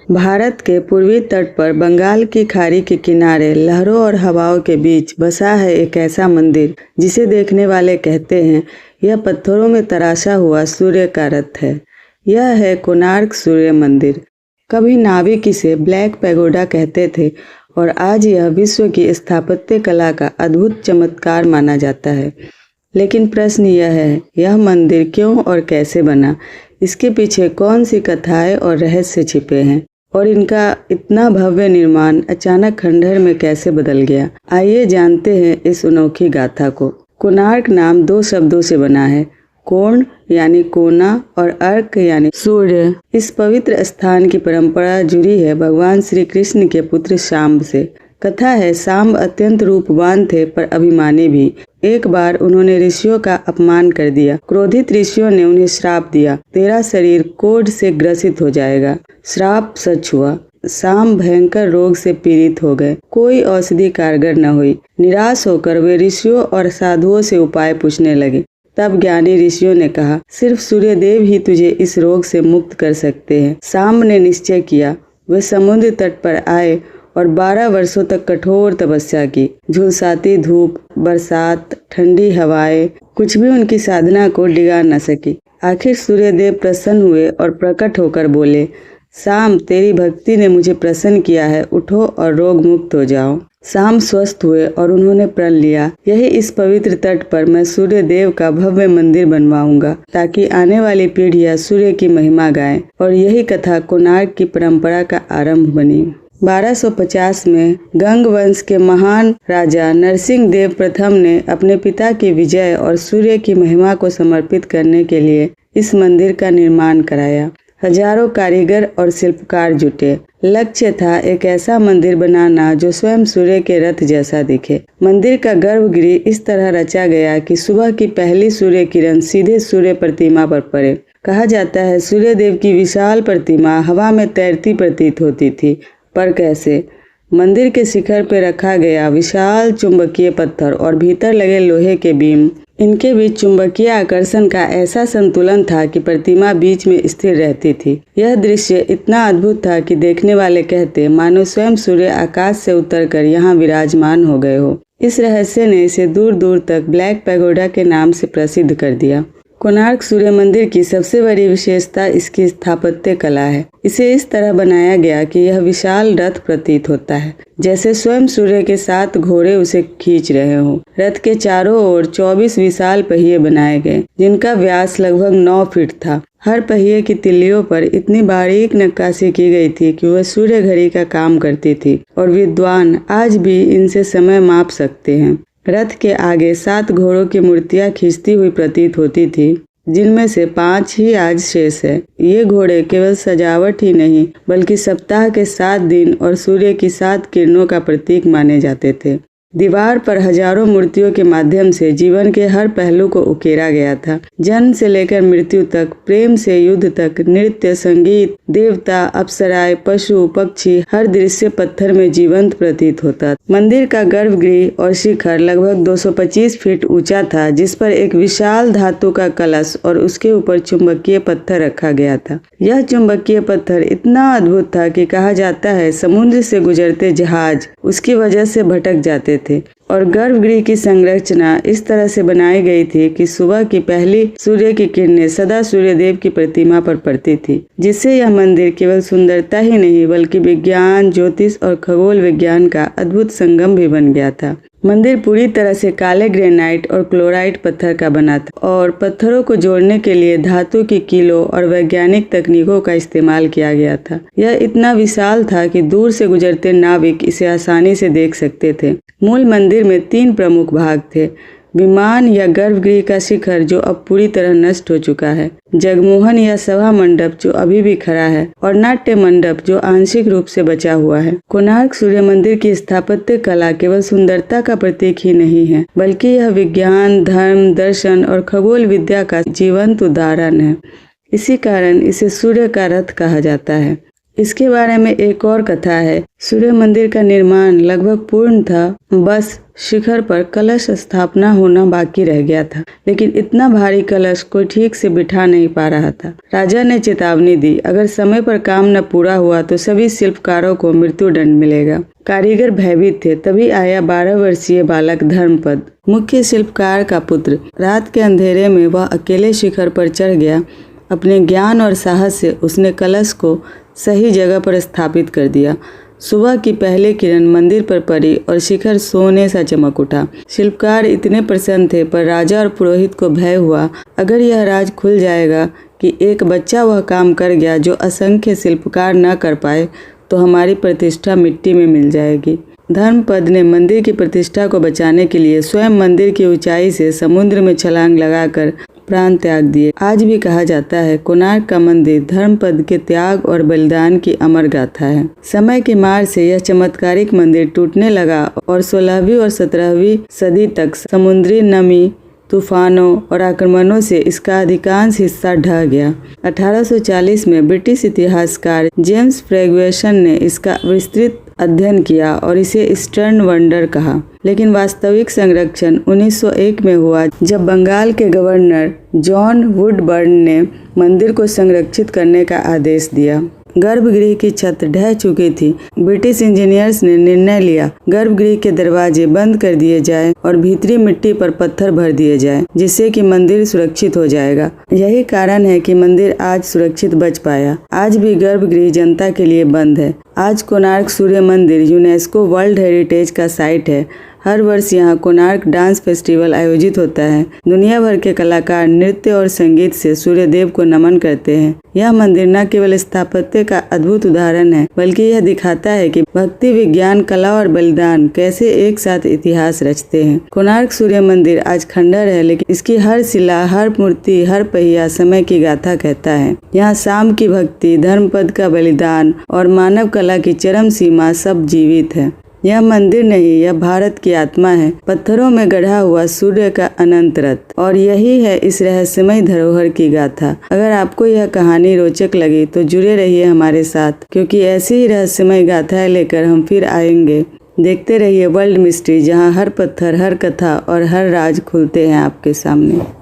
भारत के पूर्वी तट पर बंगाल की खाड़ी के किनारे लहरों और हवाओं के बीच बसा है एक ऐसा मंदिर जिसे देखने वाले कहते हैं यह पत्थरों में तराशा हुआ सूर्य का रथ है। यह है कोणार्क सूर्य मंदिर। कभी नाविक इसे ब्लैक पैगोडा कहते थे और आज यह विश्व की स्थापत्य कला का अद्भुत चमत्कार माना जाता है। लेकिन प्रश्न यह है, यह मंदिर क्यों और कैसे बना? इसके पीछे कौन सी कथाएं और रहस्य छिपे हैं और इनका इतना भव्य निर्माण अचानक खंडहर में कैसे बदल गया? आइए जानते हैं इस अनोखी गाथा को। कोणार्क नाम दो शब्दों से बना है, कोण यानी कोना और अर्क यानी सूर्य। इस पवित्र स्थान की परंपरा जुड़ी है भगवान श्री कृष्ण के पुत्र शाम्ब से। कथा है, शाम्ब अत्यंत रूपवान थे पर अभिमानी भी। एक बार उन्होंने ऋषियों का अपमान कर दिया। क्रोधित ऋषियों ने उन्हें श्राप दिया, तेरा शरीर कोढ़ से ग्रसित हो जाएगा। श्राप सच हुआ। शाम्ब भयंकर रोग से पीड़ित हो गए। कोई औषधि कारगर न हुई। निराश होकर वे ऋषियों और साधुओं से उपाय पूछने लगे। तब ज्ञानी ऋषियों ने कहा, सिर्फ सूर्यदेव ही तुझे इस रोग से मुक्त कर सकते हैं। शाम्ब ने निश्चय किया। वे समुद्र तट पर आए और 12 वर्षों तक कठोर तपस्या की। झुलसाती धूप, बरसात, ठंडी हवाएं, कुछ भी उनकी साधना को डिगा न सकी। आखिर सूर्यदेव प्रसन्न हुए और प्रकट होकर बोले, शाम्ब, तेरी भक्ति ने मुझे प्रसन्न किया है, उठो और रोग मुक्त हो जाओ। शाम्ब स्वस्थ हुए और उन्होंने प्रण लिया, यही इस पवित्र तट पर मैं सूर्य देव का भव्य मंदिर बनवाऊंगा ताकि आने वाली पीढ़ियां सूर्य की महिमा गाएं। और यही कथा कोणार्क की परंपरा का आरंभ बनी। 1250 में गंग वंश के महान राजा नरसिंह देव प्रथम ने अपने पिता की विजय और सूर्य की महिमा को समर्पित करने के लिए इस मंदिर का निर्माण कराया। हजारों कारीगर और शिल्पकार जुटे। लक्ष्य था एक ऐसा मंदिर बनाना जो स्वयं सूर्य के रथ जैसा दिखे। मंदिर का गर्भगृह इस तरह रचा गया कि सुबह की पहली सूर्य किरण सीधे सूर्य प्रतिमा पर पड़े। कहा जाता है, सूर्य देव की विशाल प्रतिमा हवा में तैरती प्रतीत होती थी। पर कैसे? मंदिर के शिखर पर रखा गया विशाल चुंबकीय पत्थर और भीतर लगे लोहे के बीम, इनके बीच चुंबकीय आकर्षण का ऐसा संतुलन था कि प्रतिमा बीच में स्थिर रहती थी। यह दृश्य इतना अद्भुत था कि देखने वाले कहते मानो स्वयं सूर्य आकाश से उतरकर यहाँ विराजमान हो गए हो। इस रहस्य ने इसे दूर दूर तक ब्लैक पैगोडा के नाम से प्रसिद्ध कर दिया। कोणार्क सूर्य मंदिर की सबसे बड़ी विशेषता इसकी स्थापत्य कला है। इसे इस तरह बनाया गया कि यह विशाल रथ प्रतीत होता है, जैसे स्वयं सूर्य के 7 घोड़े उसे खींच रहे हों। रथ के चारों ओर 24 विशाल पहिए बनाए गए, जिनका व्यास लगभग 9 फीट था। हर पहिए की तिल्लियों पर इतनी बारीक नक्काशी की गई थी कि वह सूर्य घड़ी का काम करती थी और विद्वान आज भी इनसे समय माप सकते हैं। रथ के आगे 7 घोड़ों की मूर्तियां खींचती हुई प्रतीत होती थी, जिनमें से 5 ही आज शेष है। ये घोड़े केवल सजावट ही नहीं बल्कि सप्ताह के 7 दिन और सूर्य की 7 किरणों का प्रतीक माने जाते थे। दीवार पर हजारों मूर्तियों के माध्यम से जीवन के हर पहलू को उकेरा गया था। जन्म से लेकर मृत्यु तक, प्रेम से युद्ध तक, नृत्य, संगीत, देवता, अप्सराएं, पशु, पक्षी, हर दृश्य पत्थर में जीवंत प्रतीत होता। मंदिर का गर्भगृह और शिखर लगभग 225 फीट ऊंचा था, जिस पर एक विशाल धातु का कलश और उसके ऊपर चुंबकीय पत्थर रखा गया था। यह चुंबकीय पत्थर इतना अद्भुत था कि कहा जाता है समुद्र से गुजरते जहाज उसकी वजह से भटक जाते थे। और गर्भगृह की संरचना इस तरह से बनाई गई थी कि सुबह की पहली सूर्य की किरणें सदा सूर्यदेव की प्रतिमा पर पड़ती थी, जिससे यह मंदिर केवल सुंदरता ही नहीं बल्कि विज्ञान, ज्योतिष और खगोल विज्ञान का अद्भुत संगम भी बन गया था। मंदिर पूरी तरह से काले ग्रेनाइट और क्लोराइट पत्थर का बना था और पत्थरों को जोड़ने के लिए धातु की कीलों और वैज्ञानिक तकनीकों का इस्तेमाल किया गया था। यह इतना विशाल था कि दूर से गुजरते नाविक इसे आसानी से देख सकते थे। मूल मंदिर में 3 प्रमुख भाग थे। विमान या गर्भगृह का शिखर जो अब पूरी तरह नष्ट हो चुका है, जगमोहन या सभा मंडप जो अभी भी खड़ा है, और नाट्य मंडप जो आंशिक रूप से बचा हुआ है। कोणार्क सूर्य मंदिर की स्थापत्य कला केवल सुंदरता का प्रतीक ही नहीं है बल्कि यह विज्ञान, धर्म, दर्शन और खगोल विद्या का जीवंत उदाहरण है। इसी कारण इसे सूर्य का रथ कहा जाता है। इसके बारे में एक और कथा है। सूर्य मंदिर का निर्माण लगभग पूर्ण था, बस शिखर पर कलश स्थापना होना बाकी रह गया था। लेकिन इतना भारी कलश कोई ठीक से बिठा नहीं पा रहा था। राजा ने चेतावनी दी, अगर समय पर काम न पूरा हुआ तो सभी शिल्पकारों को मृत्यु दंड मिलेगा। कारीगर भयभीत थे। तभी आया 12 वर्षीय बालक धर्मपद, मुख्य शिल्पकार का पुत्र। रात के अंधेरे में वह अकेले शिखर पर चढ़ गया। अपने ज्ञान और साहस से उसने कलश को सही जगह पर स्थापित कर दिया। सुबह की पहली किरण मंदिर पर पड़ी और शिखर सोने सा चमक उठा। शिल्पकार इतने प्रसन्न थे, पर राजा और पुरोहित को भय हुआ, अगर यह राज खुल जाएगा कि एक बच्चा वह काम कर गया जो असंख्य शिल्पकार न कर पाए, तो हमारी प्रतिष्ठा मिट्टी में मिल जाएगी। धर्मपद ने मंदिर की प्रतिष्ठा को बचाने के लिए स्वयं मंदिर की ऊंचाई से समुद्र में छलांग लगाकर प्राण त्याग दिए। आज भी कहा जाता है, कोणार्क का मंदिर धर्मपद के त्याग और बलिदान की अमर गाथा है। समय की मार से यह चमत्कारिक मंदिर टूटने लगा और 16वीं और 17वीं सदी तक समुद्री नमी, तूफानों और आक्रमणों से इसका अधिकांश हिस्सा ढह गया। 1840 में ब्रिटिश इतिहासकार जेम्स फर्ग्यूसन ने इसका विस्तृत अध्ययन किया और इसे ईस्टर्न वंडर कहा। लेकिन वास्तविक संरक्षण 1901 में हुआ, जब बंगाल के गवर्नर जॉन वुडबर्न ने मंदिर को संरक्षित करने का आदेश दिया। गर्भगृह की छत ढह चुकी थी। ब्रिटिश इंजीनियर्स ने निर्णय लिया, गर्भगृह के दरवाजे बंद कर दिए जाएं और भीतरी मिट्टी पर पत्थर भर दिए जाएं, जिससे कि मंदिर सुरक्षित हो जाएगा। यही कारण है कि मंदिर आज सुरक्षित बच पाया। आज भी गर्भगृह जनता के लिए बंद है। आज कोणार्क सूर्य मंदिर यूनेस्को वर्ल्ड हेरिटेज का साइट है। हर वर्ष यहाँ कोणार्क डांस फेस्टिवल आयोजित होता है। दुनिया भर के कलाकार नृत्य और संगीत से सूर्य देव को नमन करते हैं। यह मंदिर न केवल स्थापत्य का अद्भुत उदाहरण है, बल्कि यह दिखाता है कि भक्ति, विज्ञान, कला और बलिदान कैसे एक साथ इतिहास रचते हैं। कोणार्क सूर्य मंदिर आज खंडर है, लेकिन इसकी हर शिला, हर मूर्ति, हर पहिया समय की गाथा कहता है। यहाँ शाम की भक्ति, धर्मपद का बलिदान और मानव कला की चरम सीमा सब जीवित है। यह मंदिर नहीं, यह भारत की आत्मा है, पत्थरों में गढ़ा हुआ सूर्य का अनंत रथ। और यही है इस रहस्यमय धरोहर की गाथा। अगर आपको यह कहानी रोचक लगी तो जुड़े रहिए हमारे साथ, क्योंकि ऐसी ही रहस्यमय गाथाएं लेकर हम फिर आएंगे। देखते रहिए वर्ल्ड मिस्ट्री, जहां हर पत्थर, हर कथा और हर राज खुलते हैं आपके सामने।